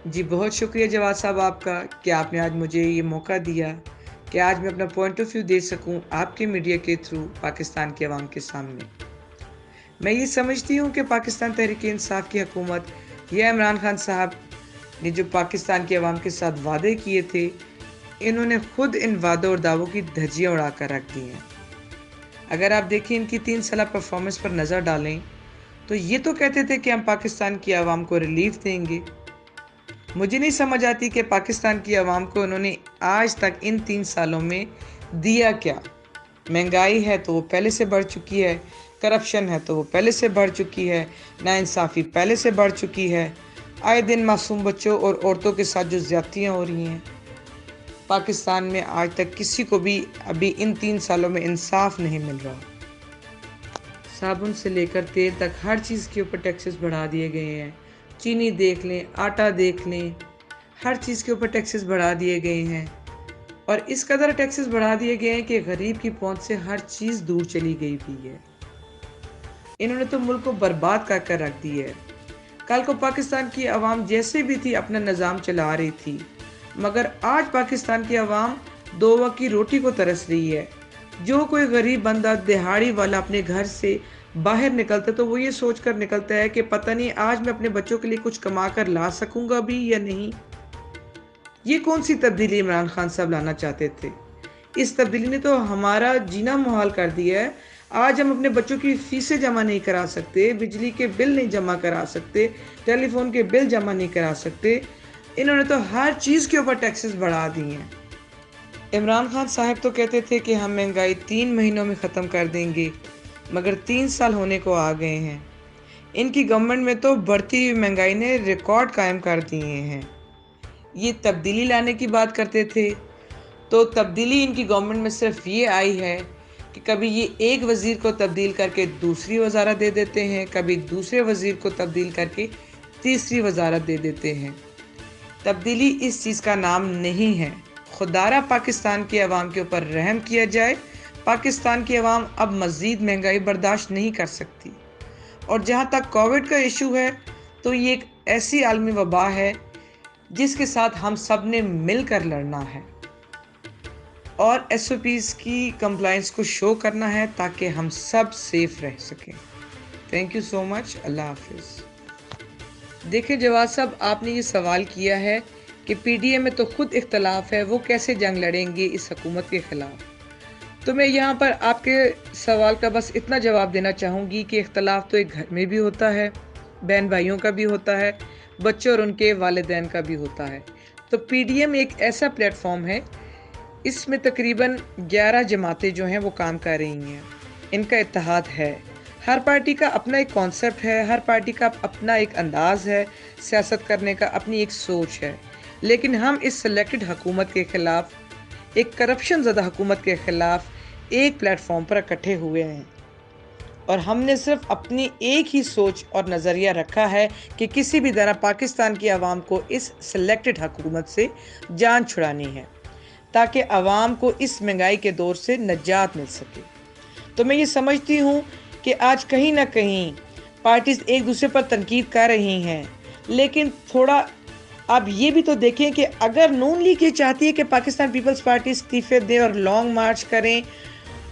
जी, बहुत शुक्रिया जवाद साहब आपका कि आपने आज मुझे ये मौका दिया कि आज मैं अपना पॉइंट ऑफ व्यू दे सकूं आपके मीडिया के थ्रू पाकिस्तान की आवाम के सामने। मैं ये समझती हूँ कि पाकिस्तान तहरीक-ए-इंसाफ की हुकूमत या इमरान खान साहब ने जो पाकिस्तान की आवाम के साथ वादे किए थे, इन्होंने खुद इन वादों और दावों की धज्जियाँ उड़ा कर रख दी हैं। अगर आप देखें इनकी 3 साला परफॉर्मेंस पर नज़र डालें, तो ये तो कहते थे कि हम पाकिस्तान की आवाम को रिलीफ देंगे। मुझे नहीं समझ आती कि पाकिस्तान की आवाम को उन्होंने आज तक इन 3 सालों में दिया क्या? महंगाई है तो वो पहले से बढ़ चुकी है, करप्शन है तो वो पहले से बढ़ चुकी है, नाइंसाफ़ी पहले से बढ़ चुकी है। आए दिन मासूम बच्चों और औरतों के साथ जो ज़्यादतियाँ हो रही हैं, पाकिस्तान में आज तक किसी को भी अभी इन 3 सालों में इंसाफ नहीं मिल रहा। साबुन से लेकर तेल तक हर चीज़ के ऊपर टैक्सेस बढ़ा दिए गए हैं। चीनी देख लें, आटा देख लें, हर चीज़ के ऊपर टैक्सेस बढ़ा दिए गए हैं। और इस कदर टैक्सेस बढ़ा दिए गए हैं कि गरीब की पहुंच से हर चीज़ दूर चली गई हुई है। इन्होंने तो मुल्क को बर्बाद कर कर रख दी है। कल को पाकिस्तान की आवाम जैसे भी थी अपना निज़ाम चला रही थी, मगर आज पाकिस्तान की आवाम दो वक्त की रोटी को तरस रही है। जो कोई गरीब बंदा दिहाड़ी वाला अपने घर से बाहर निकलता है तो वो ये सोच कर निकलता है कि पता नहीं आज मैं अपने बच्चों के लिए कुछ कमा कर ला सकूंगा भी या नहीं। ये कौन सी तब्दीली इमरान खान साहब लाना चाहते थे? इस तब्दीली ने तो हमारा जीना मुहाल कर दिया है। आज हम अपने बच्चों की फीसें जमा नहीं करा सकते, बिजली के बिल नहीं जमा करा सकते, टेलीफोन के बिल जमा नहीं करा सकते। इन्होंने तो हर चीज़ के ऊपर टैक्सेस बढ़ा दिए हैं। इमरान खान साहब तो कहते थे कि हम महंगाई 3 महीनों में ख़त्म कर देंगे, मगर 3 साल होने को आ गए हैं। इनकी गवर्नमेंट में तो बढ़ती हुई महंगाई ने रिकॉर्ड कायम कर दिए हैं। ये तब्दीली लाने की बात करते थे, तो तब्दीली इनकी गवर्नमेंट में सिर्फ ये आई है कि कभी ये एक वज़ीर को तब्दील करके दूसरी वज़ारत दे देते हैं, कभी दूसरे वज़ीर को तब्दील करके तीसरी वज़ारत दे देते हैं। तब्दीली इस चीज़ का नाम नहीं है। खुदारा पाकिस्तान की आवाम के ऊपर रहम किया जाए। पाकिस्तान की आवाम अब मज़ीद महंगाई बर्दाश्त नहीं कर सकती। और जहाँ तक कोविड का इशू है, तो ये एक ऐसी आलमी वबा है जिसके साथ हम सब ने मिलकर लड़ना है और एसओपीज़ की कंप्लायंस को शो करना है ताकि हम सब सेफ रह सकें। Thank you so much. अल्लाह हाफिज़। देखिए जवाद साहब, आपने ये सवाल किया है कि पीडीएम में तो खुद इख्तलाफ है, वो कैसे जंग लड़ेंगे इस हुकूमत के ख़िलाफ़। तो मैं यहाँ पर आपके सवाल का बस इतना जवाब देना चाहूँगी कि इख्तलाफ तो एक घर में भी होता है, बहन भाइयों का भी होता है, बच्चों और उनके वालिदैन का भी होता है। तो पीडीएम एक ऐसा प्लेटफॉर्म है, इसमें तकरीबन 11 जमातें जो हैं वो काम कर रही हैं। इनका इत्तेहाद है। हर पार्टी का अपना एक कॉन्सेप्ट है, हर पार्टी का अपना एक अंदाज़ है, सियासत करने का अपनी एक सोच है। लेकिन हम इस सिलेक्टेड हुकूमत के ख़िलाफ़, एक करप्शन ज़दा हुकूमत के ख़िलाफ़ एक प्लेटफॉर्म पर इकट्ठे हुए हैं और हमने सिर्फ अपनी एक ही सोच और नज़रिया रखा है कि किसी भी तरह पाकिस्तान की आवाम को इस सिलेक्टेड हुकूमत से जान छुड़ानी है ताकि आवाम को इस महंगाई के दौर से निजात मिल सके। तो मैं ये समझती हूँ कि आज कहीं ना कहीं पार्टीज एक दूसरे पर तनकीद कर रही हैं, लेकिन थोड़ा अब ये भी तो देखें कि अगर नून लीग ये चाहती है कि पाकिस्तान पीपल्स पार्टी इस्तीफे दें और लॉन्ग मार्च करें,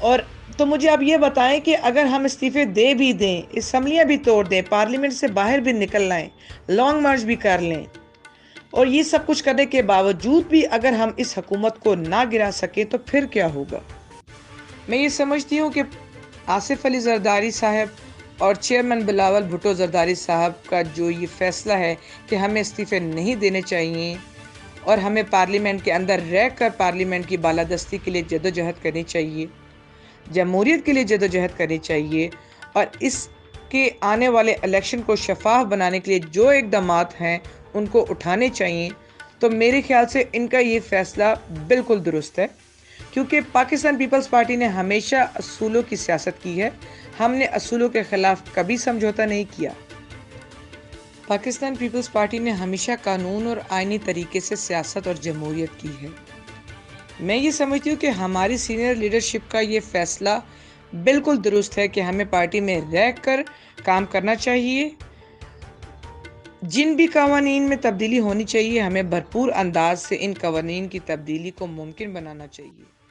और तो मुझे आप ये बताएं कि अगर हम इस्तीफे दे भी दें, असम्बलियाँ भी तोड़ दें, पार्लियामेंट से बाहर भी निकल आएँ, लॉन्ग मार्च भी कर लें, और ये सब कुछ करने के बावजूद भी अगर हम इस हुकूमत को ना गिरा सके तो फिर क्या होगा। मैं ये समझती हूँ कि आसिफ अली जरदारी साहब और चेयरमैन बिलावल भुट्टो जरदारी साहब का जो ये फैसला है कि हमें इस्तीफे नहीं देने चाहिए और हमें पार्लियामेंट के अंदर रह कर पार्लियामेंट की बालादस्ती के लिए जदोजहद करनी चाहिए, जमहूरियत के लिए जदोजहद करनी चाहिए, और इसके आने वाले इलेक्शन को शफाफ बनाने के लिए जो इक़दामात हैं उनको उठाने चाहिए। तो मेरे ख्याल से इनका ये फ़ैसला बिल्कुल दुरुस्त है, क्योंकि पाकिस्तान पीपल्स पार्टी ने हमेशा असूलों की सियासत की है। हमने असूलों के ख़िलाफ़ कभी समझौता नहीं किया। पाकिस्तान पीपल्स पार्टी ने हमेशा कानून और आइनी तरीके से सियासत और जमहूरियत की है। मैं ये समझती हूँ कि हमारी सीनियर लीडरशिप का ये फ़ैसला बिल्कुल दुरुस्त है कि हमें पार्टी में रह कर काम करना चाहिए, جن بھی قوانین میں تبدیلی ہونی چاہیے، ہمیں بھرپور انداز سے ان قوانین کی تبدیلی کو ممکن بنانا چاہیے۔